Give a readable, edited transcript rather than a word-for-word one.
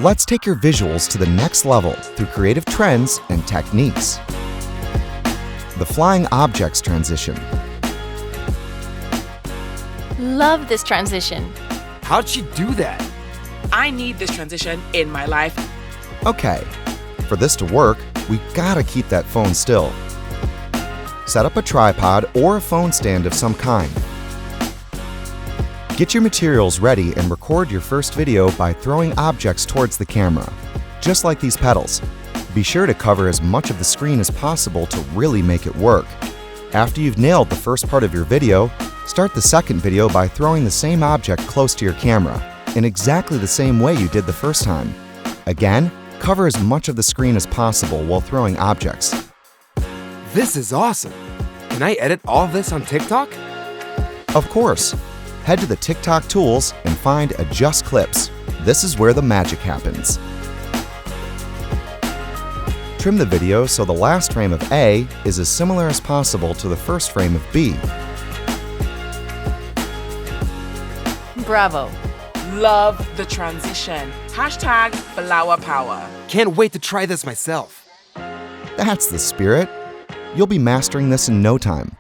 Let's take your visuals to the next level through creative trends and techniques. The flying objects transition. Love this transition. How'd she do that? I need this transition in my life. Okay, for this to work, we gotta keep that phone still. Set up a tripod or a phone stand of some kind. Get your materials ready and record your first video by throwing objects towards the camera, just like these pedals. Be sure to cover as much of the screen as possible to really make it work. After you've nailed the first part of your video, start the second video by throwing the same object close to your camera, in exactly the same way you did the first time. Again, cover as much of the screen as possible while throwing objects. This is awesome. Can I edit all of this on TikTok? Of course. Head to the TikTok tools and find Adjust Clips. This is where the magic happens. Trim the video so the last frame of A is as similar as possible to the first frame of B. Bravo. Love the transition. Hashtag flower power. Can't wait to try this myself. That's the spirit. You'll be mastering this in no time.